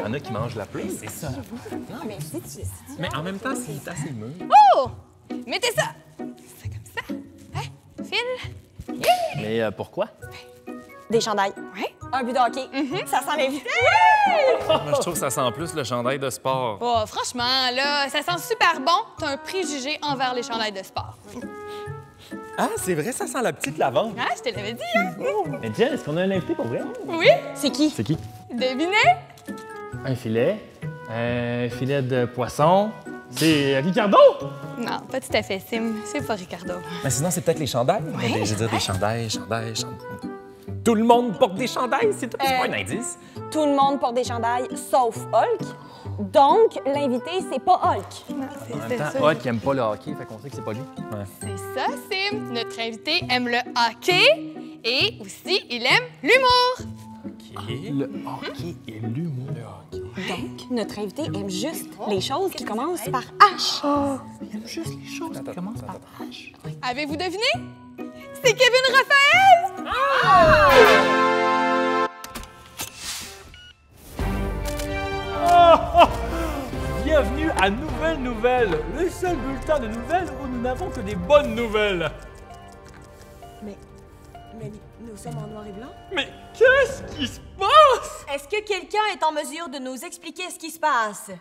y en a qui mangent la plus. C'est ça. Non, mais Mais en même temps, c'est assez mûr. Oh! Mettez ça! C'est comme ça. Hein? Phil? Mais pourquoi? des chandails. Oui. Un but de hockey. Ça sent l'invité. Moi, je trouve que ça sent plus le chandail de sport. Oh, franchement, là, ça sent super bon. T'as un préjugé envers les chandails de sport. Ah, c'est vrai, ça sent la petite lavande. Ah, je te l'avais dit, hein? Mais Jen, est-ce qu'on a un invité pour vrai? Oui? C'est qui? C'est qui? Devinez? Un filet de poisson. C'est Ricardo! Non, pas tout à fait, Sim. C'est pas Ricardo. Mais sinon, c'est peut-être les chandails. Je veux dire, des chandails. Tout le monde porte des chandails, c'est tout. C'est pas un indice. Tout le monde porte des chandails, sauf Hulk. Donc, l'invité, c'est pas Hulk. Non, En c'est même ça. temps, Hulk aime pas le hockey, fait qu'on sait que c'est pas lui. Ouais. C'est ça, Sim. Notre invité aime le hockey et aussi, il aime l'humour. Le hockey et l'humour. Donc, notre invité aime juste les choses qui commencent par H. Il aime juste les choses qui commencent par H. Avez-vous deviné? C'est Kevin Raphaël! Bienvenue à Nouvelles Nouvelles, le seul bulletin de nouvelles où nous n'avons que des bonnes nouvelles. Mais nous sommes en noir et blanc. Mais qu'est-ce qui se passe? Est-ce que quelqu'un est en mesure de nous expliquer ce qui se passe?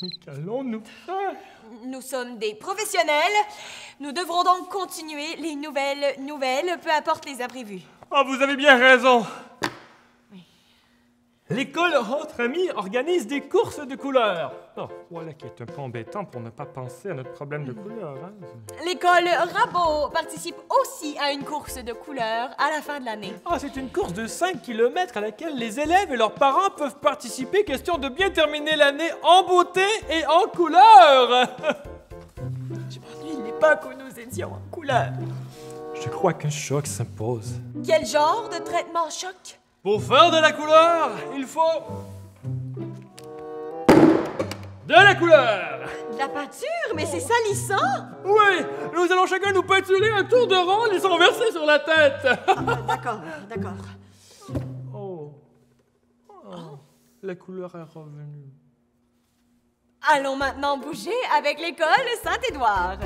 Mais qu'allons-nous faire? Nous sommes des professionnels. Nous devrons donc continuer les nouvelles, peu importe les imprévus. Ah, vous avez bien raison. L'école Entre Amis organise des courses de couleurs. Oh, voilà qui est un peu embêtant pour ne pas penser à notre problème de couleurs. Hein? L'école Rabot participe aussi à une course de couleurs à la fin de l'année. Ah, c'est une course de 5 km à laquelle les élèves et leurs parents peuvent participer, question de bien terminer l'année en beauté et en couleurs. Je m'ennuie l'époque où nous étions en couleurs. Je crois qu'un choc s'impose. Quel genre de traitement choc? Pour faire de la couleur, il faut... de la couleur! De la peinture? Mais c'est salissant! Oui, nous allons chacun nous peinturer un tour de rond et s'en verser sur la tête. D'accord. Oh. La couleur est revenue. Allons maintenant bouger avec l'école Saint-Édouard.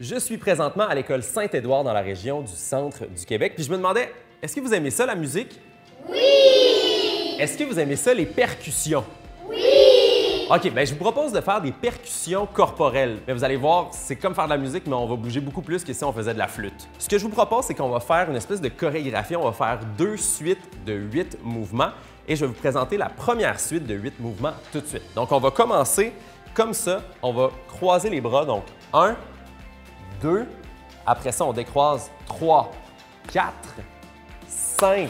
Je suis présentement à l'école Saint-Édouard dans la région du centre du Québec. Puis je me demandais, est-ce que vous aimez ça, la musique? Oui! Est-ce que vous aimez ça, les percussions? Oui! OK, bien je vous propose de faire des percussions corporelles. Mais vous allez voir, c'est comme faire de la musique, mais on va bouger beaucoup plus que si on faisait de la flûte. Ce que je vous propose, c'est qu'on va faire une espèce de chorégraphie. On va faire 2 suites de 8 mouvements. Et je vais vous présenter la première suite de 8 mouvements tout de suite. Donc, on va commencer comme ça. On va croiser les bras. Donc, 1, 2, après ça, on décroise 3, 4, 5,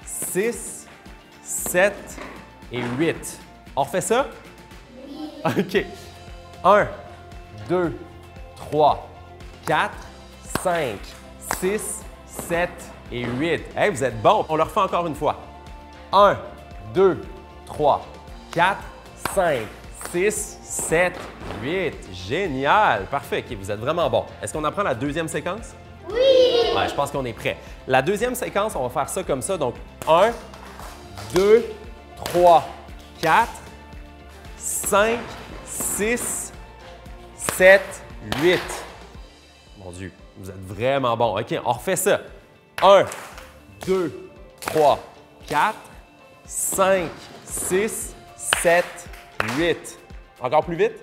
6, 7 et 8. On refait ça? Oui. OK. 1, 2, 3, 4, 5, 6, 7 et 8. Hey, vous êtes bons. On le refait encore une fois. 1, 2, 3, 4, 5, 6, 7, 8. Génial! Parfait. OK, vous êtes vraiment bon. Est-ce qu'on apprend la deuxième séquence? Oui! Ouais, je pense qu'on est prêt. La deuxième séquence, on va faire ça comme ça. Donc, 1, 2, 3, 4, 5, 6, 7, 8. Mon Dieu, vous êtes vraiment bon. OK, on refait ça. 1, 2, 3, 4, 5, 6, 7, 8. Encore plus vite.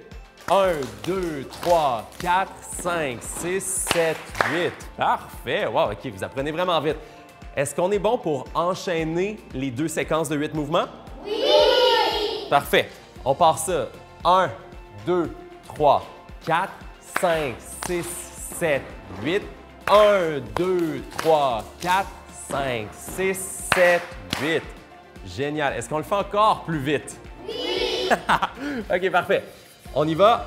1, 2, 3, 4, 5, 6, 7, 8. Parfait. Wow, OK, vous apprenez vraiment vite. Est-ce qu'on est bon pour enchaîner les 2 séquences de 8 mouvements? Oui! Parfait. On part ça. 1, 2, 3, 4, 5, 6, 7, 8. 1, 2, 3, 4, 5, 6, 7, 8. Génial. Est-ce qu'on le fait encore plus vite? Oui! OK, parfait. On y va.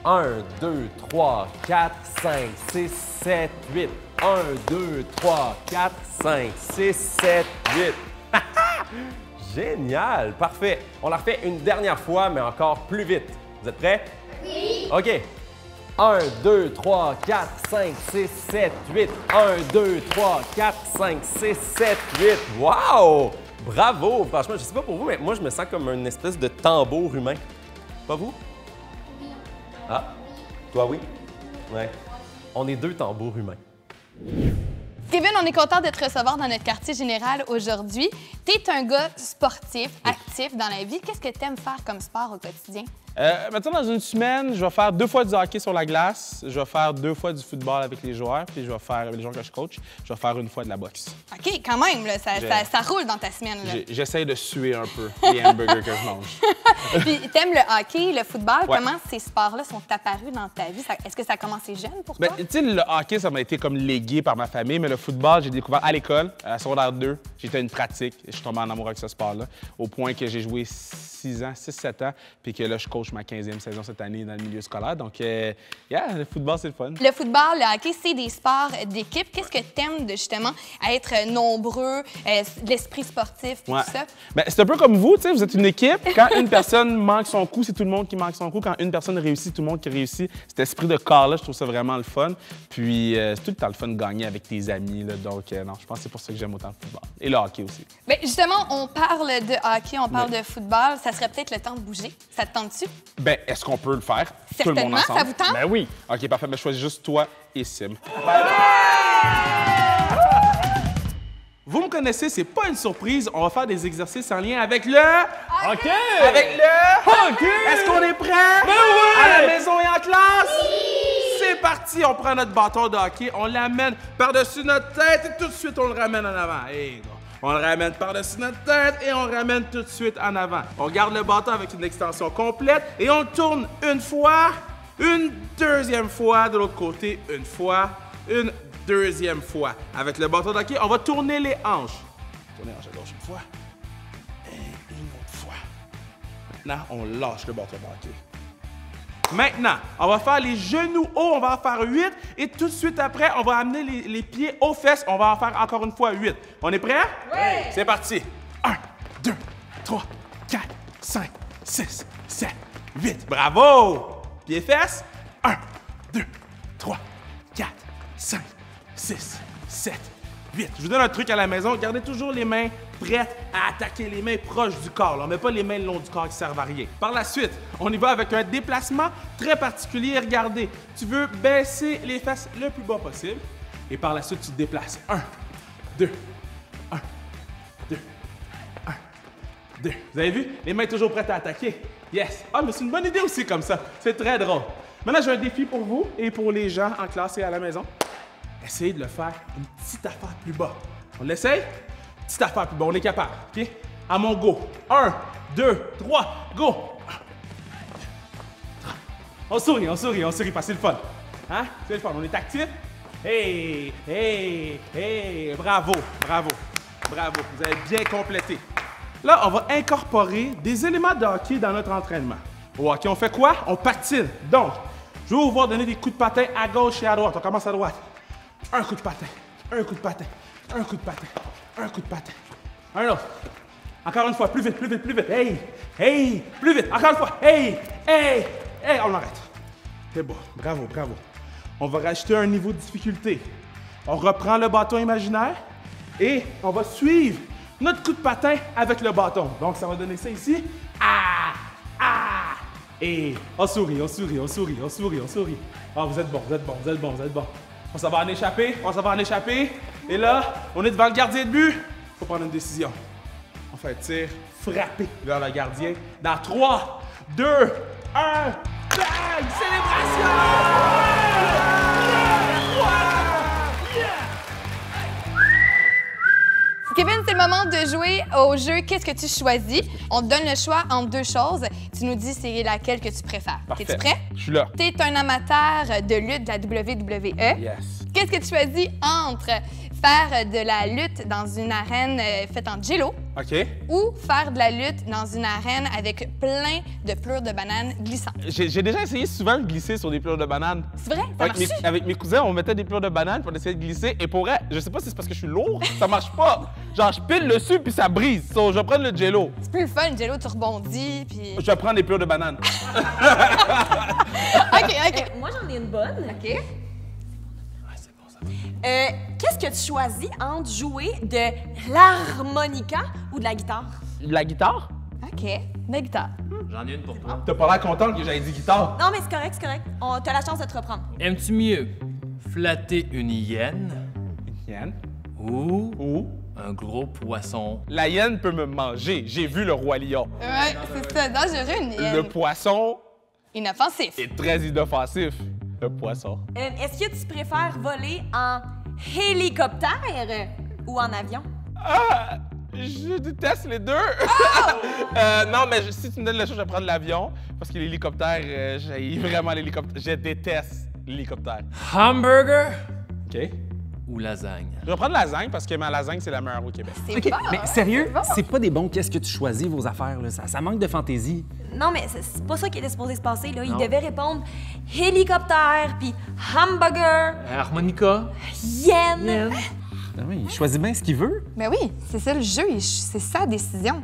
1, 2, 3, 4, 5, 6, 7, 8. 1, 2, 3, 4, 5, 6, 7, 8. Génial! Parfait. On la refait une dernière fois, mais encore plus vite. Vous êtes prêts? Oui! OK. 1, 2, 3, 4, 5, 6, 7, 8. 1, 2, 3, 4, 5, 6, 7, 8. Wow! Bravo! Franchement, je sais pas pour vous, mais moi, je me sens comme une espèce de tambour humain. Pas vous? Oui. Ah? Toi, oui? Ouais. On est 2 tambours humains. Kevin, on est content de te recevoir dans notre quartier général aujourd'hui. Tu es un gars sportif, actif dans la vie. Qu'est-ce que tu aimes faire comme sport au quotidien? Maintenant, dans une semaine, je vais faire 2 fois du hockey sur la glace, je vais faire 2 fois du football avec les joueurs, puis je vais faire, avec les joueurs que je coach, je vais faire 1 fois de la boxe. OK, quand même, là, ça roule dans ta semaine. J'essaie de suer un peu les hamburgers que je mange. Puis t'aimes le hockey, le football. Ouais. Comment ces sports-là sont apparus dans ta vie? Est-ce que ça a commencé jeune pour toi? Tu sais, le hockey, ça m'a été comme légué par ma famille, mais le football, j'ai découvert à l'école, à secondaire 2. J'étais une pratique et je suis tombé en amour avec ce sport-là, au point que j'ai joué 6-7 ans, puis que là, je coach ma 15e saison cette année dans le milieu scolaire. Donc, le football, c'est le fun. Le football, le hockey, c'est des sports d'équipe. Qu'est-ce que t'aimes de justement être nombreux, l'esprit sportif, tout ça? Bien, c'est un peu comme vous, tu sais, vous êtes une équipe. Quand une personne manque son coup, c'est tout le monde qui manque son coup. Quand une personne réussit, tout le monde qui réussit. Cet esprit de corps-là, je trouve ça vraiment le fun. Puis, c'est tout le temps le fun de gagner avec tes amis. Là. Donc, non, je pense que c'est pour ça que j'aime autant le football. Et le hockey aussi. Bien, justement, on parle de hockey, on parle de football. Ça serait peut-être le temps de bouger. Ça te tente-tu? Bien, est-ce qu'on peut le faire? Certainement, tout le monde ensemble? ça vous tente? Ben oui. OK, parfait. Mais je choisis juste toi et Sim. Vous me connaissez, c'est pas une surprise. On va faire des exercices en lien avec le... OK! Avec le... OK! Est-ce qu'on est prêt? Ben oui! À la maison et en classe? Oui! C'est parti! On prend notre bâton de hockey, on l'amène par-dessus notre tête et tout de suite, on le ramène en avant. Hey, on le ramène par-dessus notre tête et on le ramène tout de suite en avant. On garde le bâton avec une extension complète et on le tourne une fois, une deuxième fois de l'autre côté, une fois, une deuxième fois. Avec le bâton de hockey, on va tourner les hanches. Tourner les hanches à gauche une fois et une autre fois. Maintenant, on lâche le bâton de hockey. Maintenant, on va faire les genoux hauts, on va en faire 8 et tout de suite après, on va amener les pieds aux fesses, on va en faire encore une fois 8. On est prêt? Oui! C'est parti! 1, 2, 3, 4, 5, 6, 7, 8. Bravo! Pieds fesses. 1, 2, 3, 4, 5, 6, 7, 8. Je vous donne un truc à la maison, gardez toujours les mains prêtes à attaquer, les mains proches du corps. On ne met pas les mains le long du corps qui servent à rien. Par la suite, on y va avec un déplacement très particulier. Regardez, tu veux baisser les fesses le plus bas possible. Et par la suite, tu te déplaces. 1, 2, 1, 2, 1, 2. Vous avez vu? Les mains toujours prêtes à attaquer. Yes! Ah, mais c'est une bonne idée aussi comme ça. C'est très drôle. Maintenant, j'ai un défi pour vous et pour les gens en classe et à la maison. Essayez de le faire une petite affaire plus bas. On l'essaye? Petite affaire plus bas, on est capable. OK? À mon go. 1, 2, 3, go! On sourit, parce que c'est le fun. Hein? C'est le fun, on est actif. Hey, hey, hey! Bravo, bravo, bravo. Vous avez bien complété. Là, on va incorporer des éléments de hockey dans notre entraînement. Au hockey, on fait quoi? On patine. Donc, je vais vous voir donner des coups de patin à gauche et à droite. On commence à droite. Un coup de patin, un coup de patin, un coup de patin, un coup de patin. Un autre. Encore une fois, plus vite, plus vite, plus vite. Hey, hey, plus vite. Encore une fois. Hey, hey, hey. On arrête. C'est beau. Bravo, bravo. On va rajouter un niveau de difficulté. On reprend le bâton imaginaire et on va suivre notre coup de patin avec le bâton. Donc, ça va donner ça ici. Ah, ah. Et on sourit, on sourit, on sourit, on sourit, on sourit. Ah, vous êtes bon, vous êtes bon, vous êtes bon, vous êtes bon. On s'en va en échapper, on s'en va en échapper. Et là, on est devant le gardien de but. Il faut prendre une décision. On fait un tir frappé vers le gardien. Dans 3, 2, 1, bang! Célébration! Kevin, c'est le moment de jouer au jeu Qu'est-ce que tu choisis? On te donne le choix entre 2 choses. Tu nous dis c'est laquelle que tu préfères. Es-tu prêt? Je suis là. Tu es un amateur de lutte de la WWE. Yes. Qu'est-ce que tu choisis entre faire de la lutte dans une arène faite en jello OK. ou faire de la lutte dans une arène avec plein de plures de bananes glissantes? J'ai déjà essayé souvent de glisser sur des plures de bananes. C'est vrai? Ça marche? Avec mes cousins, on mettait des plures de bananes pour essayer de glisser. Et pour vrai, je sais pas si c'est parce que je suis lourd, ça marche pas. Genre, je pile dessus puis ça brise. So, je vais prendre le jello. C'est plus le fun, le jello, tu rebondis puis... Je vais prendre des plures de bananes. OK. Moi, j'en ai ai une bonne. OK. Qu'est-ce que tu choisis entre jouer de l'harmonica ou de la guitare? La guitare? OK. La guitare. J'en ai une pour toi. T'as pas l'air contente que j'aille dit guitare. Non, mais c'est correct, c'est correct. T'as la chance de te reprendre. Aimes-tu mieux flatter une hyène Hyène? ou un gros poisson? La hyène peut me manger. J'ai vu le roi lion. Ouais, c'est ça. Dangereux, une hyène. Le poisson Inoffensif. est très inoffensif. Le poisson. Est-ce que tu préfères voler en hélicoptère ou en avion? Ah! Je déteste les deux. Non, mais si tu me donnes le choix, je vais prendre l'avion. Parce que l'hélicoptère, j'ai vraiment l'hélicoptère. Je déteste l'hélicoptère. Hamburger OK. ou lasagne? Je vais prendre la lasagne parce que ma lasagne, c'est la meilleure au Québec. C'est OK, fort. mais sérieux, C'est bon. c'est pas des bons qu'est-ce que tu choisis, vos affaires, là. Ça manque de fantaisie. Non, mais c'est pas ça qui était supposé se passer, là. Il devait répondre hélicoptère, puis hamburger, Harmonica? hyène. Ah oui, il choisit bien ce qu'il veut. Ben oui, c'est ça le jeu. C'est sa décision.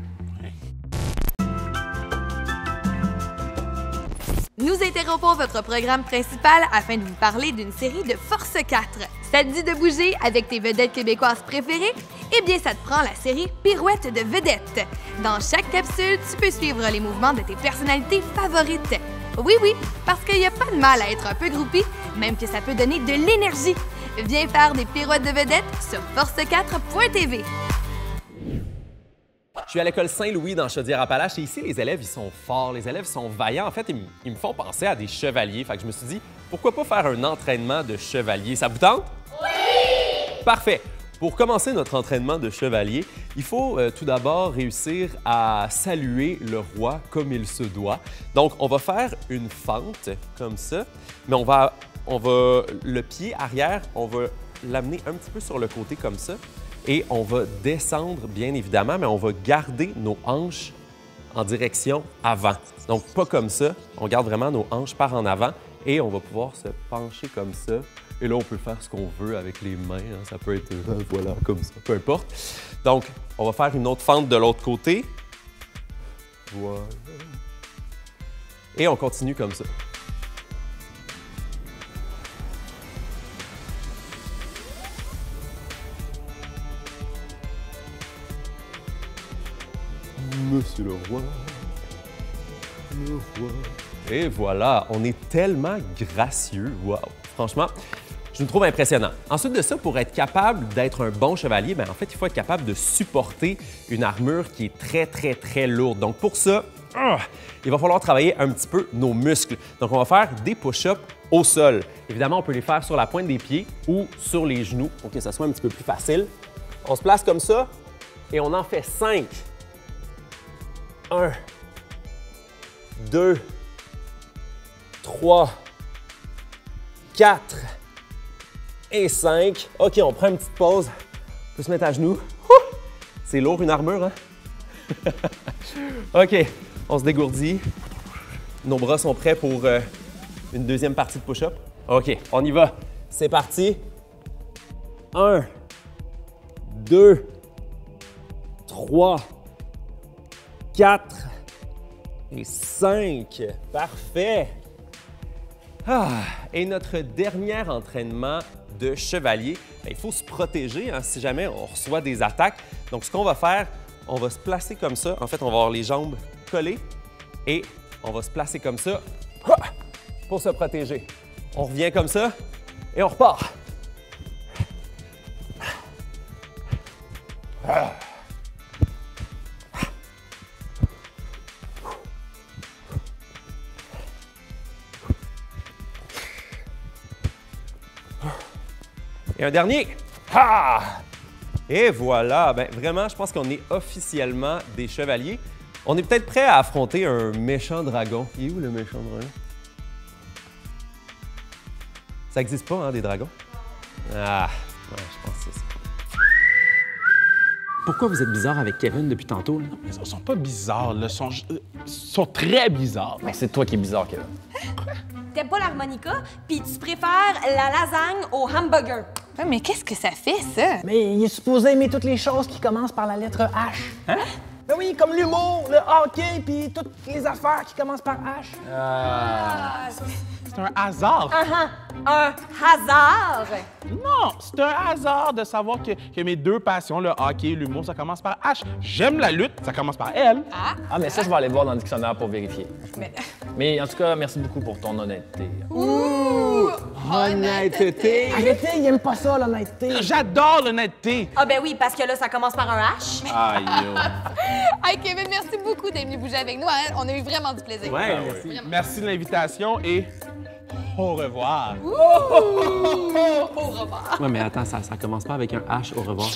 Nous interrompons votre programme principal afin de vous parler d'une série de Force 4. Ça te dit de bouger avec tes vedettes québécoises préférées? Eh bien, ça te prend la série Pirouette de vedettes. Dans chaque capsule, tu peux suivre les mouvements de tes personnalités favorites. Oui, parce qu'il n'y a pas de mal à être un peu groupie, même que ça peut donner de l'énergie. Viens faire des pirouettes de vedettes sur force4.tv. Je suis à l'école Saint-Louis dans Chaudière-Appalaches et ici, les élèves, ils sont forts, les élèves sont vaillants. En fait, ils me font penser à des chevaliers. Fait que je me suis dit, pourquoi pas faire un entraînement de chevalier? Ça vous tente? Oui! Parfait. Pour commencer notre entraînement de chevalier, il faut tout d'abord réussir à saluer le roi comme il se doit. Donc, on va faire une fente comme ça, mais on va le pied arrière, on va l'amener un petit peu sur le côté comme ça. Et on va descendre, bien évidemment, mais on va garder nos hanches en direction avant. Donc, pas comme ça. On garde vraiment nos hanches par en avant et on va pouvoir se pencher comme ça. Et là, on peut faire ce qu'on veut avec les mains. Hein. Ça peut être, voilà, comme ça, peu importe. Donc, on va faire une autre fente de l'autre côté. Voilà. Et on continue comme ça. Monsieur le roi, le roi. Et voilà, on est tellement gracieux. Wow! Franchement, je me trouve impressionnant. Ensuite de ça, pour être capable d'être un bon chevalier, bien, en fait, il faut être capable de supporter une armure qui est très, très, très lourde. Donc, pour ça, il va falloir travailler un petit peu nos muscles. Donc, on va faire des push-ups au sol. Évidemment, on peut les faire sur la pointe des pieds ou sur les genoux pour que ça soit un petit peu plus facile. On se place comme ça et on en fait 5. 1, 2, 3, 4 et 5. OK, on prend une petite pause. On peut se mettre à genoux. C'est lourd, une armure, hein? OK, on se dégourdit. Nos bras sont prêts pour une deuxième partie de push-up. OK, on y va. C'est parti. 1, 2, 3, 4 et 5. Parfait. Et notre dernier entraînement de chevalier, bien, il faut se protéger hein, si jamais on reçoit des attaques. Donc, ce qu'on va faire, on va se placer comme ça. En fait, on va avoir les jambes collées et on va se placer comme ça pour se protéger. On revient comme ça et on repart. Et un dernier. Et voilà. Bien, vraiment, je pense qu'on est officiellement des chevaliers. On est peut-être prêt à affronter un méchant dragon. Il est où le méchant dragon? Ça n'existe pas, hein, des dragons? Ah, ouais, je pense que c'est ça. Pourquoi vous êtes bizarre avec Kevin depuis tantôt, là? Mais ils sont pas bizarres, là. Ils sont très bizarres. Ben, c'est toi qui es bizarre, Kevin. T'aimes pas l'harmonica, puis tu préfères la lasagne au hamburger. Ouais, mais qu'est-ce que ça fait, ça? Mais il est supposé aimer toutes les choses qui commencent par la lettre H. Hein? Ben oui, comme l'humour, le hockey, puis toutes les affaires qui commencent par H. C'est un hasard. Un hasard. Non, c'est un hasard de savoir que mes deux passions, le hockey et l'humour, ça commence par H. J'aime la lutte, ça commence par L. Ah, mais ça, je vais aller voir dans le dictionnaire pour vérifier. Mais en tout cas, merci beaucoup pour ton honnêteté. Honnêteté. Arrêtez, il aime pas ça, l'honnêteté. J'adore l'honnêteté. Ah ben oui, parce que là, ça commence par un H. Aïe, yo. Hey, Kevin, merci beaucoup d'être venu bouger avec nous. Hein? On a eu vraiment du plaisir. Ouais, merci. Merci de l'invitation et au revoir. Ouais, mais attends, ça commence pas avec un H, au revoir.